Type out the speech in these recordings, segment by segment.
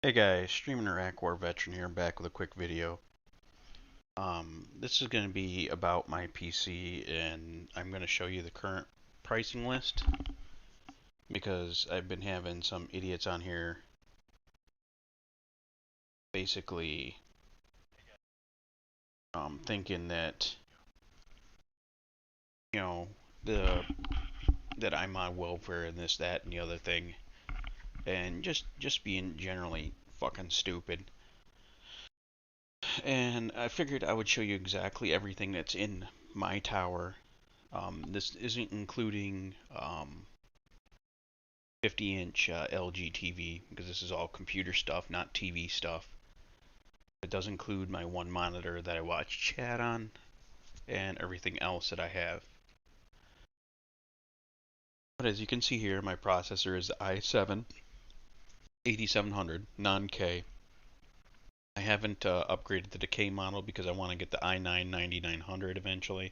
Hey guys, Streaming Iraq War Veteran here, back with a quick video. This is going to be about my PC, and I'm going to show you the current pricing list because I've been having some idiots on here basically thinking that you know the that I'm on welfare and this, that, and the other thing, and just being generally fucking stupid. And I figured I would show you exactly everything that's in my tower. This isn't including 50-inch LG TV because this is all computer stuff, not TV stuff. It does include my one monitor that I watch chat on and everything else that I have. But as you can see here, my processor is the i7 8700 non-K. I haven't upgraded the K model because I want to get the i9 9900 eventually.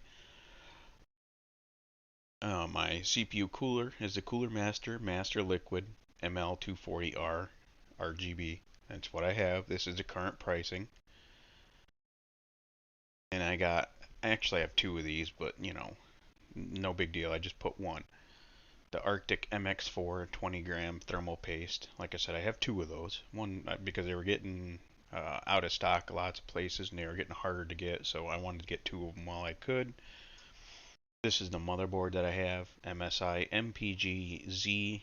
My CPU cooler is the Cooler Master Liquid ML240R RGB. That's what I have. This is the current pricing. And I actually have two of these, but no big deal. I just put one. The Arctic MX4 20 gram thermal paste. Like I said, I have two of those. One because they were getting out of stock lots of places and they were getting harder to get, so I wanted to get two of them while I could. This is the motherboard that I have, MSI MPG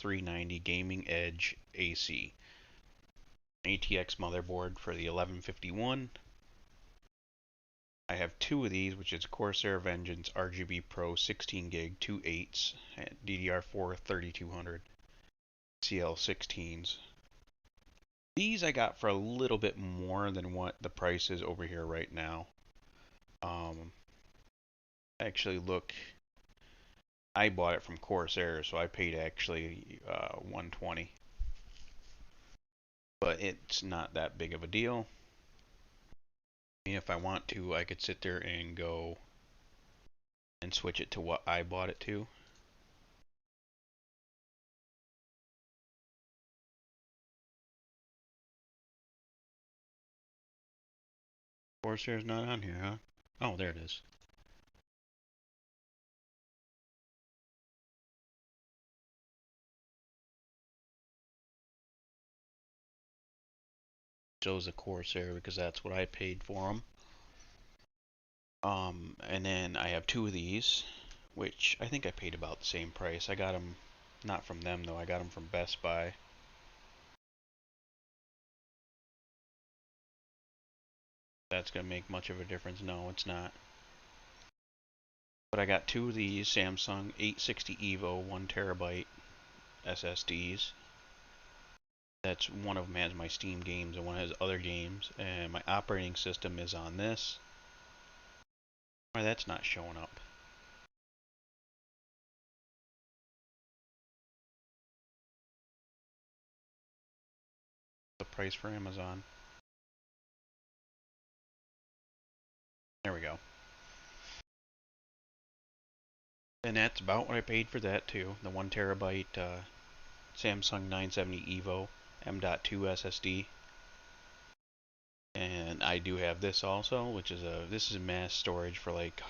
Z390 Gaming Edge AC. ATX motherboard for the 1151. I have two of these, which is Corsair Vengeance RGB Pro 16 gig, 2 8s, DDR4 3200 CL16s. These I got for a little bit more than what the price is over here right now. Actually, look, I bought it from Corsair, so I paid actually 120. But it's not that big of a deal. If I want to, I could sit there and go and switch it to what I bought it to. Corsair's not on here, huh? Oh, there it is. Shows the Corsair because that's what I paid for them. And then I have two of these, which I think I paid about the same price. I got them not from them though. I got them from Best Buy. That's gonna make much of a difference. No, it's not. But I got two of these Samsung 860 EVO 1 terabyte SSDs. That's one of them has my Steam games and one has other games. And my operating system is on this. Why that's not showing up? The price for Amazon. There we go. And that's about what I paid for that too. The 1 terabyte Samsung 970 EVO M.2 SSD. And I do have this also, which is this is mass storage for like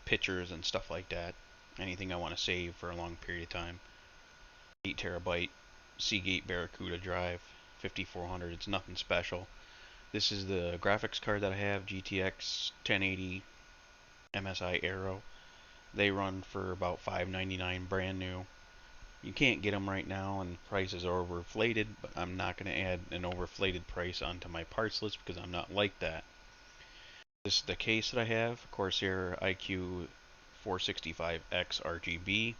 pictures and stuff like that. Anything I want to save for a long period of time. 8 terabyte Seagate Barracuda drive, 5400. It's nothing special. This is the graphics card that I have, GTX 1080 MSI Aero. They run for about $5.99 brand new. You can't get them right now, and prices are overinflated, but I'm not going to add an overinflated price onto my parts list because I'm not like that. This is the case that I have, Corsair iQ 465X RGB.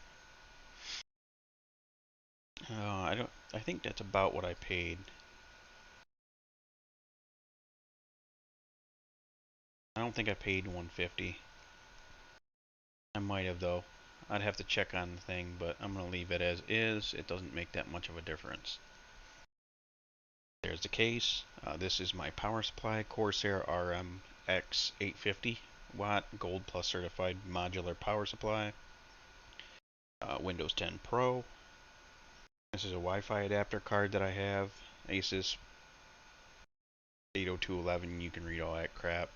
I think that's about what I paid. I don't think I paid 150. I might have though. I'd have to check on the thing, but I'm going to leave it as is. It doesn't make that much of a difference. There's the case. This is my power supply, Corsair RMX 850 watt Gold Plus certified modular power supply. Windows 10 Pro. This is a Wi-Fi adapter card that I have, Asus 802.11, you can read all that crap.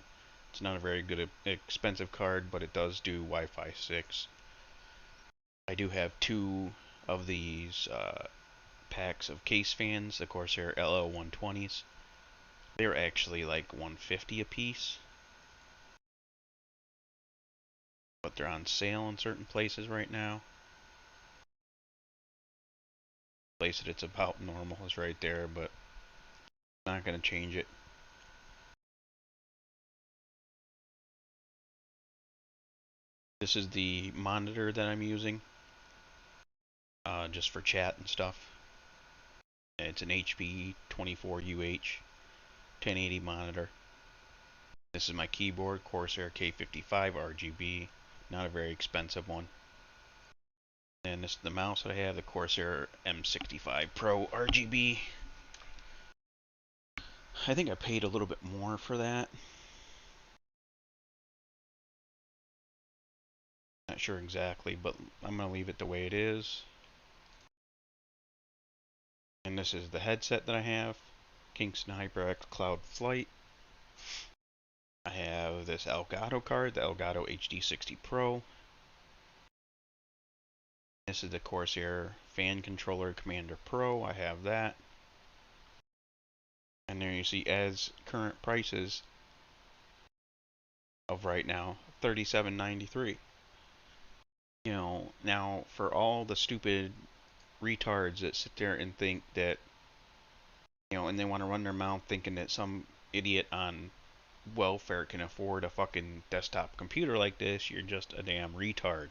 It's not a very good, expensive card, but it does do Wi-Fi 6. I do have two of these packs of case fans, the Corsair LL120s. They're actually like 150 a piece, but they're on sale in certain places right now. The place that it's about normal is right there, but not going to change it. This is the monitor that I'm using, just for chat and stuff. It's an HP 24UH 1080 monitor. This is my keyboard, Corsair K55 RGB, not a very expensive one. And this is the mouse that I have, the Corsair M65 Pro RGB. I think I paid a little bit more for that. Not sure exactly, but I'm going to leave it the way it is. And this is the headset that I have, Kingston HyperX Cloud Flight. I have this Elgato card, the Elgato HD60 Pro. This is the Corsair Fan Controller Commander Pro. I have that. And there you see as current prices of right now, $37.93. You know, now for all the stupid retards that sit there and think that, you know, and they want to run their mouth thinking that some idiot on welfare can afford a fucking desktop computer like this, you're just a damn retard.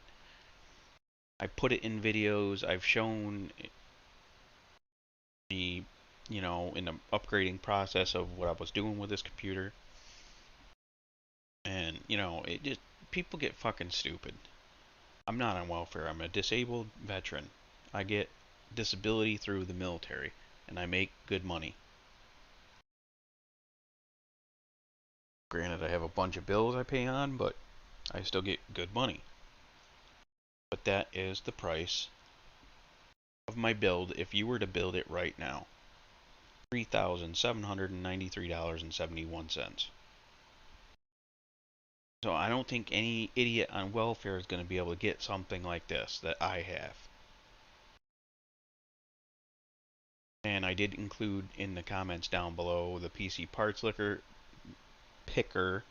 I put it in videos, I've shown the, you know, in the upgrading process of what I was doing with this computer. And, you know, it just, people get fucking stupid. I'm not on welfare, I'm a disabled veteran. I get disability through the military, and I make good money. Granted, I have a bunch of bills I pay on, but I still get good money. But that is the price of my build if you were to build it right now. $3,793.71. So I don't think any idiot on welfare is going to be able to get something like this that I have. And I did include in the comments down below the PC parts picker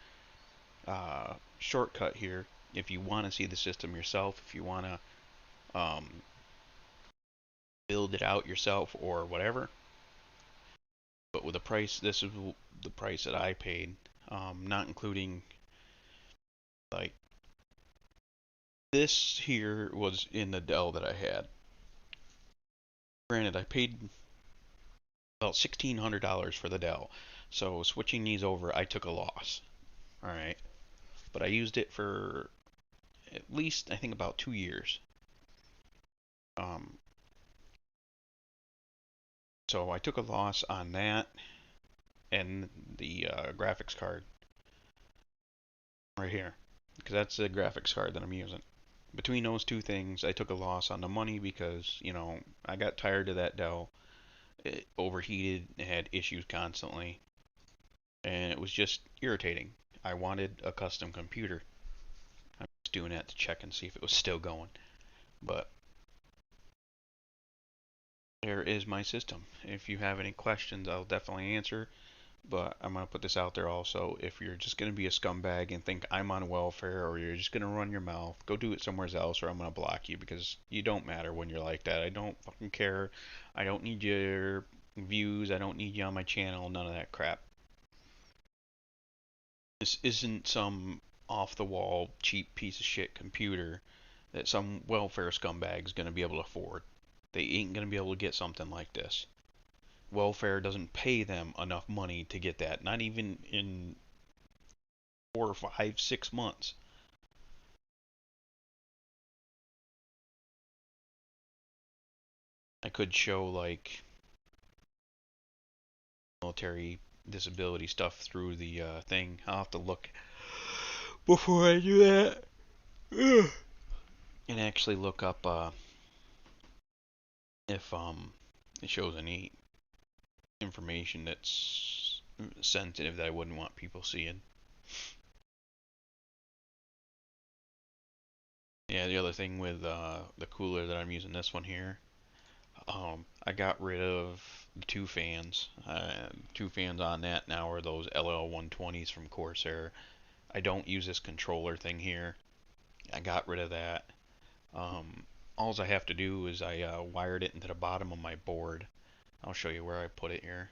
shortcut here. If you want to see the system yourself, if you want to build it out yourself or whatever. But with the price, this is the price that I paid, not including, like, this here was in the Dell that I had. Granted, I paid about $1,600 for the Dell, so switching these over, I took a loss. Alright, but I used it for at least, I think, about 2 years. So I took a loss on that and the graphics card right here, because that's the graphics card that I'm using. Between those two things, I took a loss on the money because, you know, I got tired of that Dell. It overheated, it had issues constantly, and it was just irritating. I wanted a custom computer. I was doing that to check and see if it was still going. But there is my system. If you have any questions, I'll definitely answer. But I'm going to put this out there also. If you're just going to be a scumbag and think I'm on welfare, or you're just going to run your mouth, go do it somewhere else, or I'm going to block you, because you don't matter when you're like that. I don't fucking care. I don't need your views. I don't need you on my channel. None of that crap. This isn't some off-the-wall, cheap piece of shit computer that some welfare scumbag's going to be able to afford. They ain't going to be able to get something like this. Welfare doesn't pay them enough money to get that, not even in 4 or 5, 6 months. I could show like military disability stuff through the thing. I'll have to look before I do that. Ugh. And actually look up if it shows any information that's sensitive that I wouldn't want people seeing. Yeah, the other thing with the cooler that I'm using, this one here, I got rid of the two fans. Two fans on that now are those LL120s from Corsair. I don't use this controller thing here. I got rid of that. All I have to do is I wired it into the bottom of my board. I'll show you where I put it here.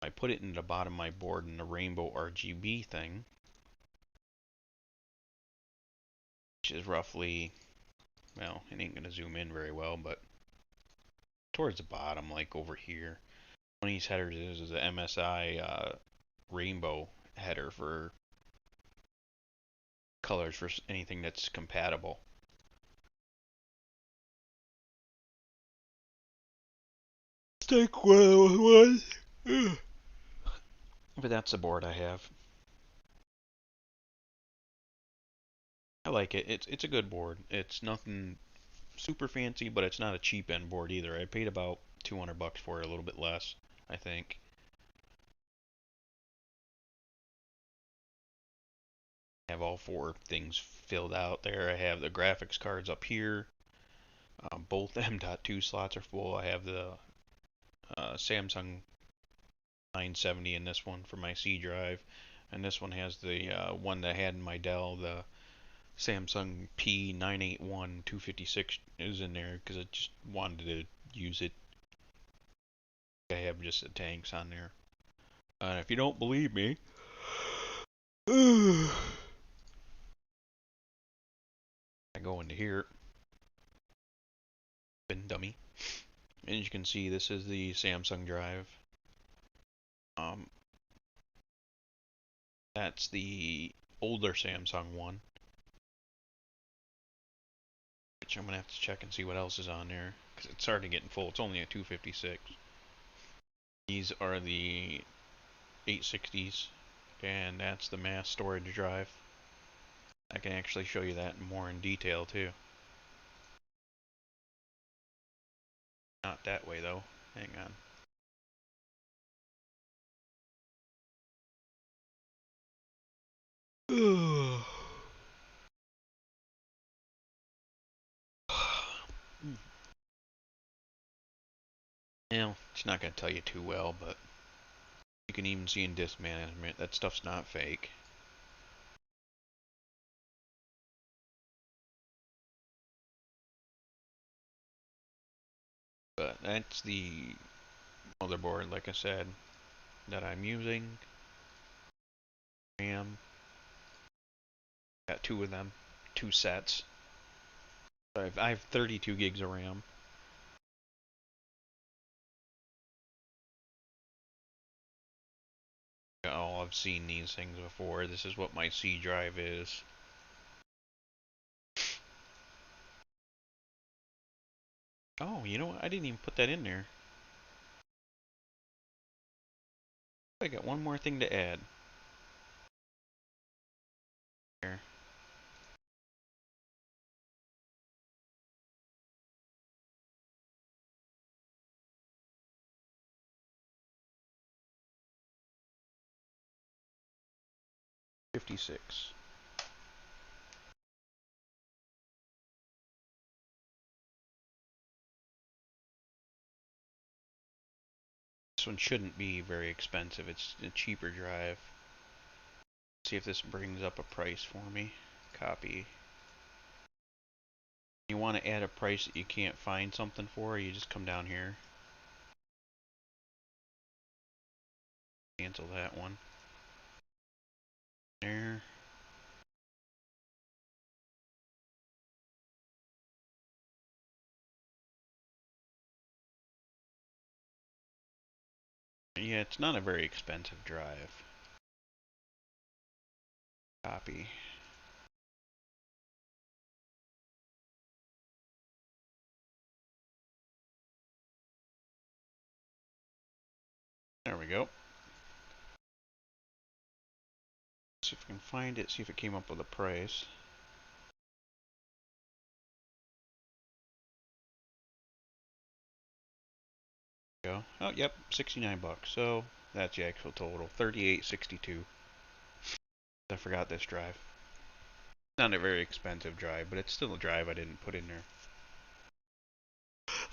I put it in the bottom of my board in the rainbow RGB thing, which is roughly, well, it ain't gonna zoom in very well, but towards the bottom, like over here. One of these headers is a MSI rainbow header for colors for anything that's compatible. Take one. But that's the board I have. I like it. It's a good board. It's nothing super fancy, but it's not a cheap end board either. I paid about 200 bucks for it, a little bit less, I think. I have all four things filled out there. I have the graphics cards up here. Both M.2 slots are full. I have the Samsung 970 in this one for my C drive, and this one has the one that I had in my Dell, the Samsung P981 256 is in there because I just wanted to use it. I have just the tanks on there. And if you don't believe me, I go into here, bin dummy, and as you can see, this is the Samsung drive. Um, that's the older Samsung one, which I'm gonna have to check and see what else is on there because it's starting getting full. It's only a 256. These are the 860s, and that's the mass storage drive. I can actually show you that more in detail too. Not that way though. Hang on. Now, it's not going to tell you too well, but you can even see in disk management that stuff's not fake. But that's the motherboard, like I said, that I'm using. RAM. Got two of them, two sets. I have 32 gigs of RAM. Oh, I've seen these things before. This is what my C drive is. Oh, you know what? I didn't even put that in there. I got one more thing to add. There. 56. This one shouldn't be very expensive. It's a cheaper drive. See if this brings up a price for me. Copy. You want to add a price that you can't find something for, you just come down here. Cancel that one. There. Yeah, it's not a very expensive drive. Copy. There we go. See if I can find it, see if it came up with a price. Go. Oh, yep, 69 bucks. So that's the actual total, 38.62. I forgot this drive. Not a very expensive drive, but it's still a drive I didn't put in there.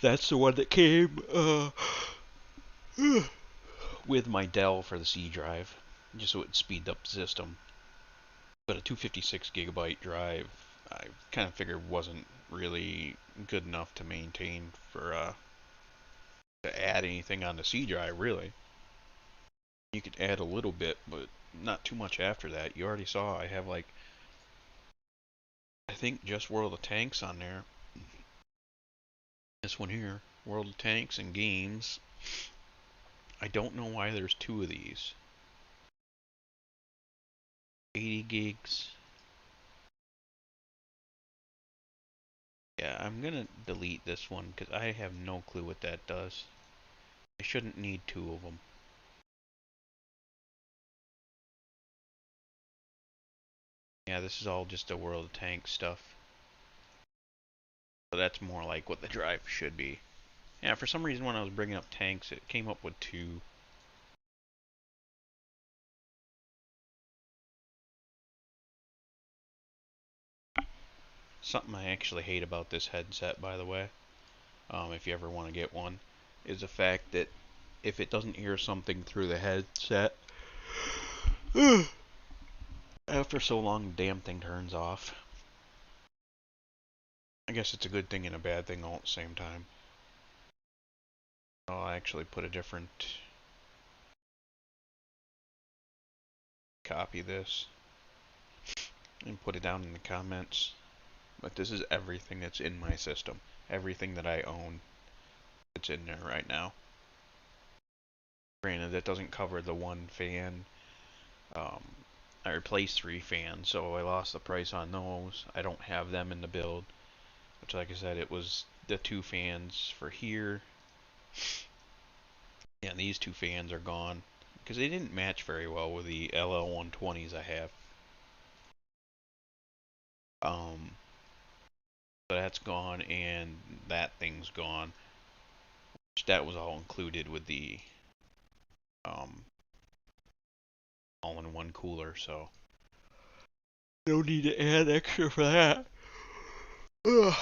That's the one that came with my Dell for the C drive, just so it speed up the system. But a 256 gigabyte drive, I kind of figured wasn't really good enough to maintain for to add anything on the C drive, really. You could add a little bit, but not too much after that. You already saw I have like, I think just World of Tanks on there. This one here, World of Tanks and Games. I don't know why there's two of these. 80 gigs. Yeah, I'm gonna delete this one because I have no clue what that does. I shouldn't need two of them. Yeah, this is all just the World of Tanks stuff. So that's more like what the drive should be. Yeah, for some reason when I was bringing up tanks, it came up with two. Something I actually hate about this headset, by the way, if you ever want to get one, is the fact that if it doesn't hear something through the headset, after so long, the damn thing turns off. I guess it's a good thing and a bad thing all at the same time. I'll actually put a different copy of this and put it down in the comments. But this is everything that's in my system. Everything that I own that's in there right now. Granted, that doesn't cover the one fan. I replaced 3 fans, so I lost the price on those. I don't have them in the build. Which, like I said, it was the 2 fans for here. And these 2 fans are gone. Because they didn't match very well with the LL120s I have. So that's gone, and that thing's gone. Which that was all included with the all-in-one cooler, so no need to add extra for that. Ugh.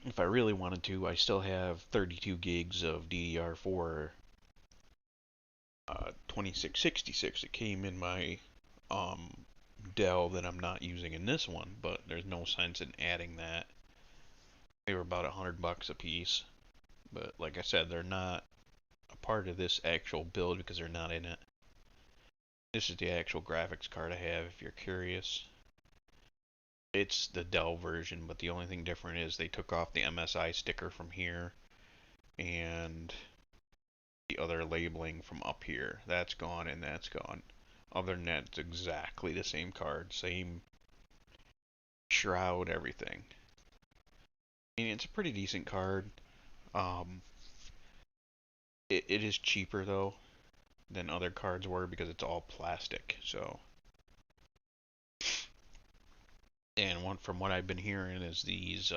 If I really wanted to, I still have 32 gigs of DDR4 2666. It came in my Dell that I'm not using in this one, but there's no sense in adding that. They were about $100 a piece, but like I said, they're not a part of this actual build because they're not in it. This is the actual graphics card I have if you're curious. It's the Dell version, but the only thing different is they took off the MSI sticker from here and the other labeling from up here. That's gone and that's gone. Other than that, it's exactly the same card, same shroud, everything. I mean, it's a pretty decent card. Um, it is cheaper though than other cards were because it's all plastic. So, and from what I've been hearing is these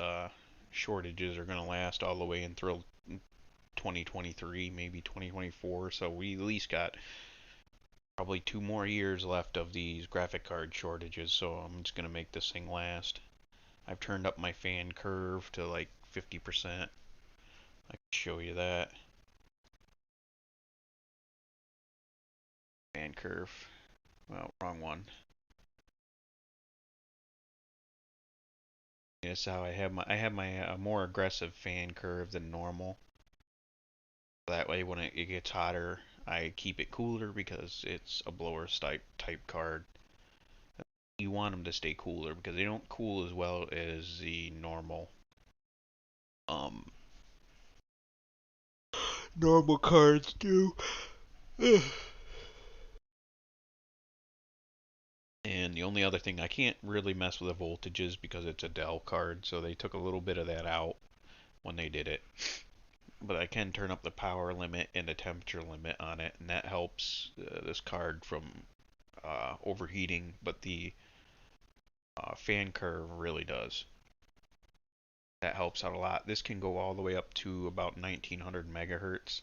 shortages are going to last all the way until 2023, maybe 2024. So we at least got probably 2 more years left of these graphic card shortages. So I'm just going to make this thing last. I've turned up my fan curve to like 50%. I can show you that. Fan curve. Well, wrong one. That's how I have my more aggressive fan curve than normal. That way when it gets hotter, I keep it cooler because it's a blower type card. You want them to stay cooler because they don't cool as well as the um normal cards do. And the only other thing, I can't really mess with the voltages because it's a Dell card, so they took a little bit of that out when they did it. But I can turn up the power limit and the temperature limit on it, and that helps this card from overheating, but the fan curve really does. That helps out a lot. This can go all the way up to about 1900 megahertz.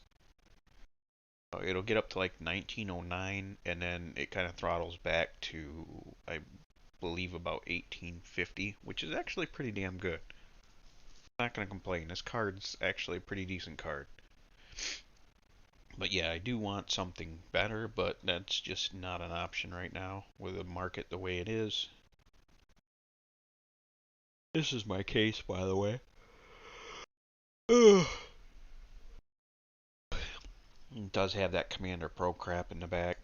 It'll get up to like 1909, and then it kind of throttles back to, I believe, about 1850, which is actually pretty damn good. Not gonna complain. This card's actually a pretty decent card. But yeah, I do want something better, but that's just not an option right now with the market the way it is. This is my case, by the way. It does have that Commander Pro crap in the back.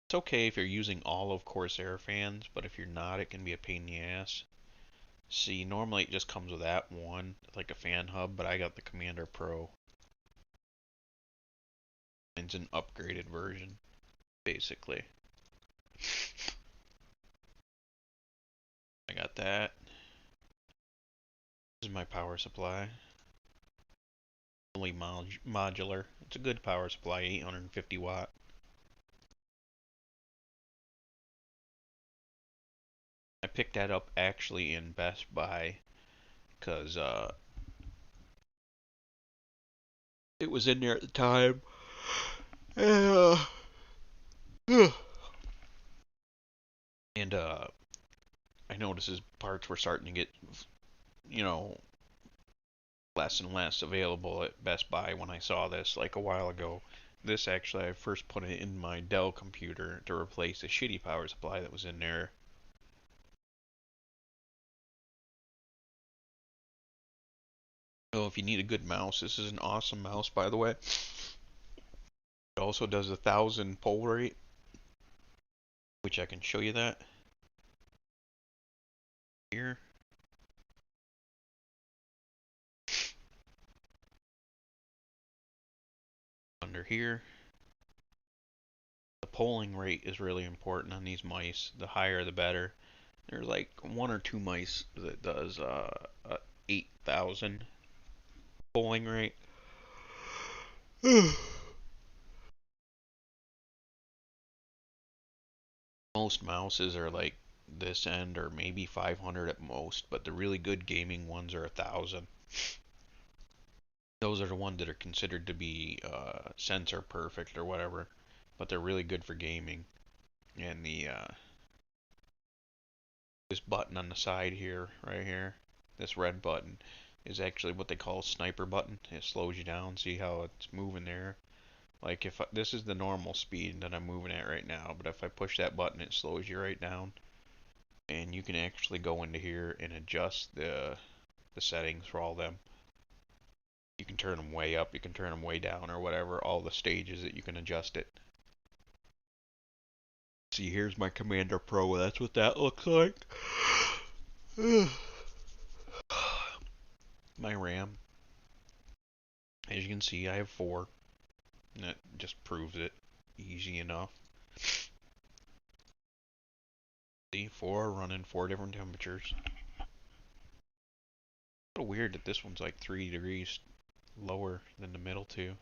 It's okay if you're using all of Corsair fans, but if you're not, it can be a pain in the ass. See, normally it just comes with that one, like a fan hub, but I got the Commander Pro. It's an upgraded version, basically. I got that. This is my power supply. Fully modular. It's a good power supply, 850 watt. I picked that up actually in Best Buy because it was in there at the time. And I noticed his parts were starting to get, you know, less and less available at Best Buy when I saw this like a while ago. This actually, I first put it in my Dell computer to replace a shitty power supply that was in there. So if you need a good mouse, this is an awesome mouse, by the way. It also does 1,000 pull rate, which I can show you that here. Under here. The polling rate is really important on these mice. The higher the better. There's like one or two mice that does 8,000 polling rate. Most mouses are like this end or maybe 500 at most, but the really good gaming ones are 1,000. Those are the ones that are considered to be sensor perfect or whatever, but they're really good for gaming. And the this button on the side here, right here, this red button, is actually what they call a sniper button. It slows you down. See how it's moving there? Like if this is the normal speed that I'm moving at right now, but if I push that button, it slows you right down. And you can actually go into here and adjust the settings for all of them. You can turn them way up, you can turn them way down, or whatever. All the stages that you can adjust it. See, here's my Commander Pro. That's what that looks like. My RAM. As you can see, I have 4. And that just proves it. Easy enough. See, 4 running 4 different temperatures. A little weird that this one's like 3 degrees lower than the middle two.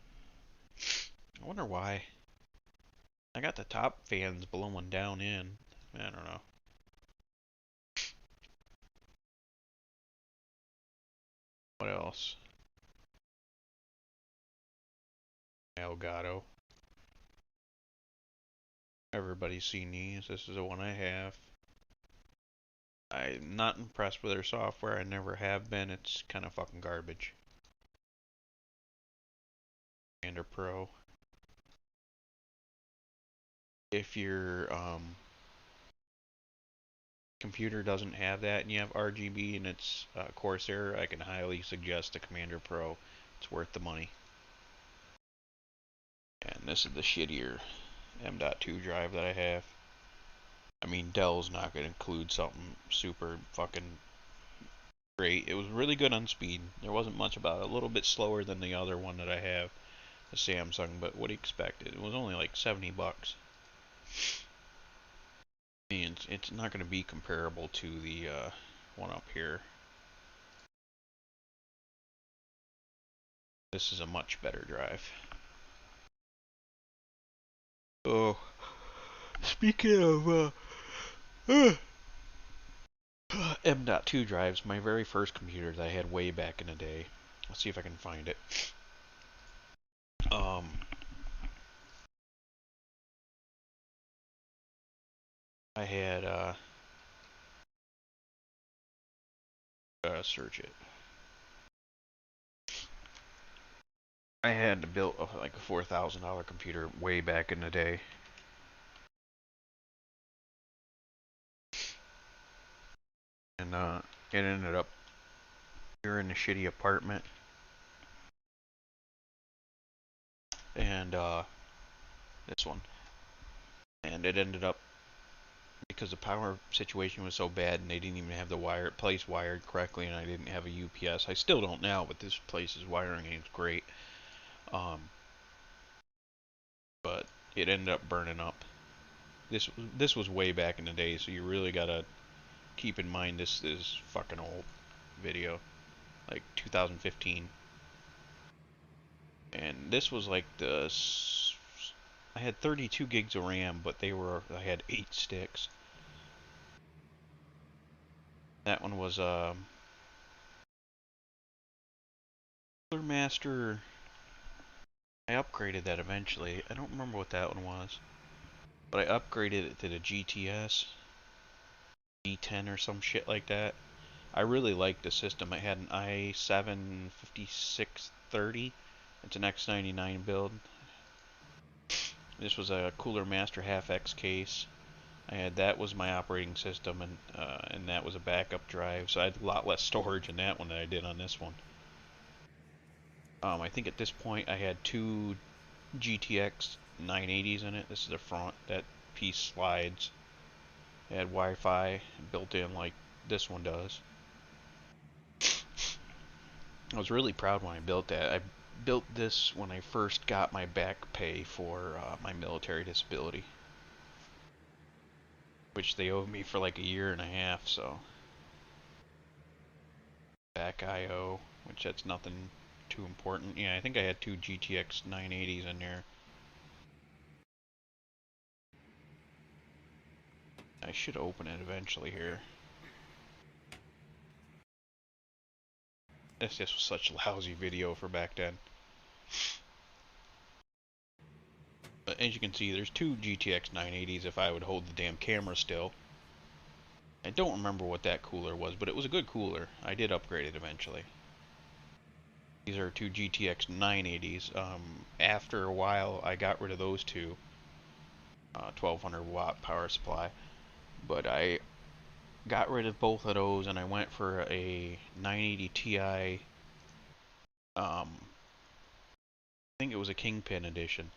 I wonder why. I got the top fans blowing down in. I don't know. What else? Elgato. Everybody's seen these. This is the one I have. I'm not impressed with their software. I never have been. It's kind of fucking garbage. Commander Pro. If your computer doesn't have that and you have RGB and it's Corsair, I can highly suggest the Commander Pro. It's worth the money. And this is the shittier M.2 drive that I have. I mean, Dell's not going to include something super fucking great. It was really good on speed. There wasn't much about it. A little bit slower than the other one that I have, the Samsung, but what do you expect? It was only like 70 bucks. I mean, it's not going to be comparable to the one up here. This is a much better drive. Oh, speaking of M.2 drives, my very first computer that I had way back in the day. Let's see if I can find it. Um, I had search it. I had to build like a $4,000 computer way back in the day, and it ended up here in a shitty apartment, and this one, and it ended up because the power situation was so bad, and they didn't even have the place wired correctly, and I didn't have a UPS. I still don't now, but this place's wiring is great. Um, but it ended up burning up. This was way back in the day, so you really gotta keep in mind this is fucking old video, like 2015. And this was like I had 32 gigs of RAM, but I had 8 sticks. That one was Cooler Master. I upgraded that eventually. I don't remember what that one was, but I upgraded it to the GTS G10 or some shit like that. I really liked the system. It had an i7 5630. It's an X99 build. This was a Cooler Master half X case. That was my operating system, and that was a backup drive. So I had a lot less storage in that one than I did on this one. I think at this point I had two GTX 980s in it. This is the front. That piece slides. It had Wi-Fi built in like this one does. I was really proud when I built that. I built this when I first got my back pay for my military disability, which they owed me for like a year and a half. So back IO, which that's nothing too important. Yeah, I think I had two GTX 980s in there. I should open it eventually here. This was such a lousy video for back then. But as you can see, there's two GTX 980s if I would hold the damn camera still. I don't remember what that cooler was, but it was a good cooler. I did upgrade it eventually. These are two GTX 980s. After a while, I got rid of those two. 1200 watt power supply. But I got rid of both of those and I went for a 980 Ti. I think it was a Kingpin edition.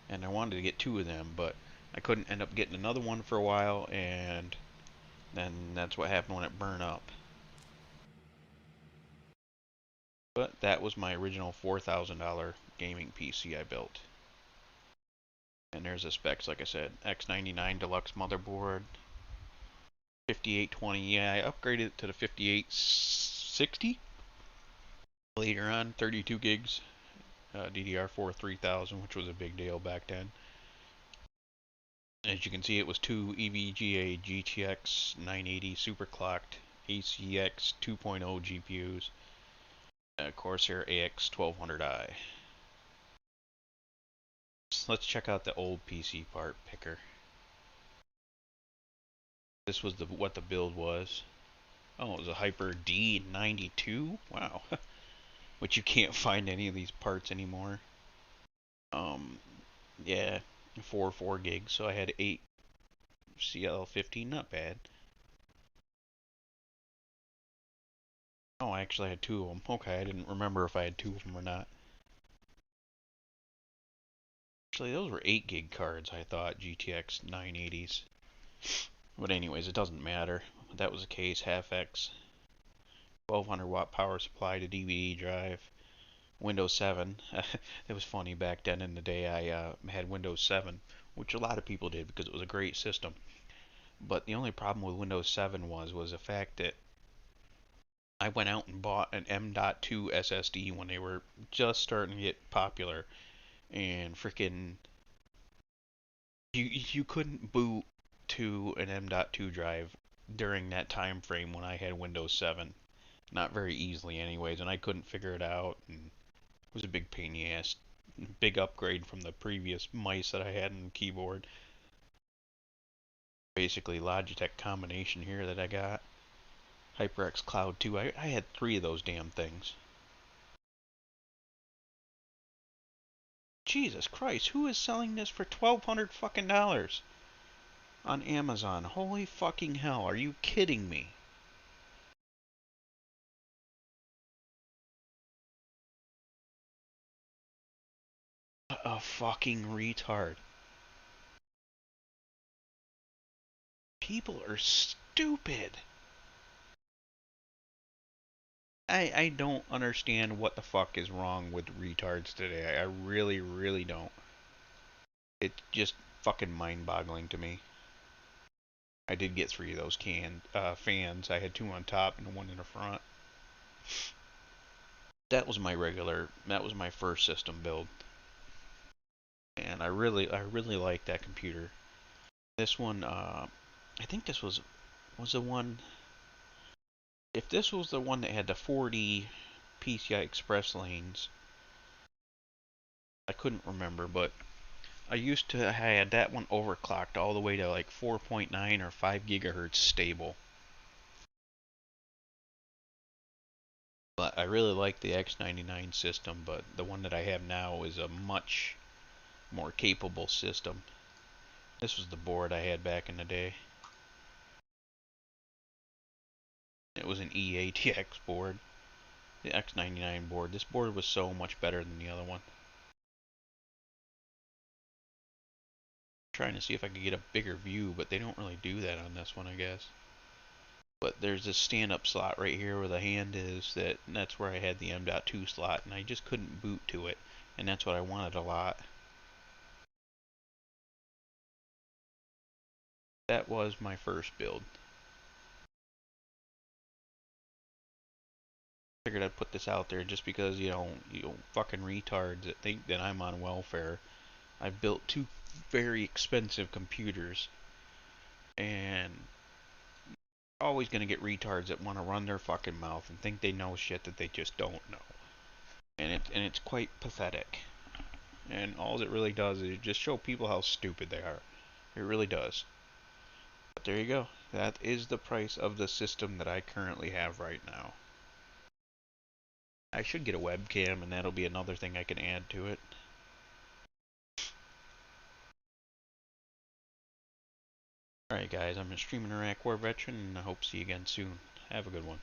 And I wanted to get two of them, but I couldn't end up getting another one for a while, and then that's what happened when it burned up. But that was my original $4,000 gaming PC I built. And there's the specs, like I said, X99 Deluxe motherboard, 5820. Yeah, I upgraded it to the 5860 later on, 32 gigs, DDR4 3000, which was a big deal back then. As you can see, it was two EVGA GTX 980 superclocked ACX 2.0 GPUs, Corsair AX 1200i. So let's check out the old PC part picker. This was what the build was. Oh, it was a Hyper D92. Wow, which you can't find any of these parts anymore. Yeah, 4 gigs. So I had 8 CL15. Not bad. Oh, I actually had two of them. Okay, I didn't remember if I had two of them or not. Actually, those were 8 gig cards, I thought, GTX 980s. But anyways, it doesn't matter. That was the case. Half X, 1200 watt power supply to DVD drive. Windows 7. It was funny back then in the day. I had Windows 7, which a lot of people did because it was a great system. But the only problem with Windows 7 was the fact that I went out and bought an M.2 SSD when they were just starting to get popular, and freaking you couldn't boot to an M.2 drive during that time frame when I had Windows 7. Not very easily anyways, and I couldn't figure it out, and it was a big pain in the ass Big upgrade from the previous mice that I had in the keyboard. Basically Logitech combination here that I got. Hyperx Cloud 2. I had 3 of those damn things. Jesus Christ, who is selling this for $1,200 fucking dollars on Amazon? Holy fucking hell, are you kidding me? A fucking retard. People are stupid. I don't understand what the fuck is wrong with retards today. I really, really don't. It's just fucking mind-boggling to me. I did get 3 of those fans. I had 2 on top and 1 in the front. That was my first system build. And I really like that computer. This one, I think this was the one. If this was the one that had the 40 PCI Express lanes, I couldn't remember, but I used to had that one overclocked all the way to like 4.9 or 5 gigahertz stable. But I really like the X99 system, but the one that I have now is a much more capable system. This was the board I had back in the day. It was an EATX board, the X99 board. This board was so much better than the other one. Trying to see if I could get a bigger view, but they don't really do that on this one, I guess. But there's this stand-up slot right here where the hand is, that's where I had the M.2 slot, and I just couldn't boot to it, and that's what I wanted a lot. That was my first build. Figured I'd put this out there just because, you know, fucking retards that think that I'm on welfare. I've built 2 very expensive computers, and always gonna get retards that want to run their fucking mouth and think they know shit that they just don't know. And it's quite pathetic. And all it really does is just show people how stupid they are. It really does. But there you go. That is the price of the system that I currently have right now. I should get a webcam, and that'll be another thing I can add to it. Alright guys, I'm a Streaming Iraq War veteran, and I hope to see you again soon. Have a good one.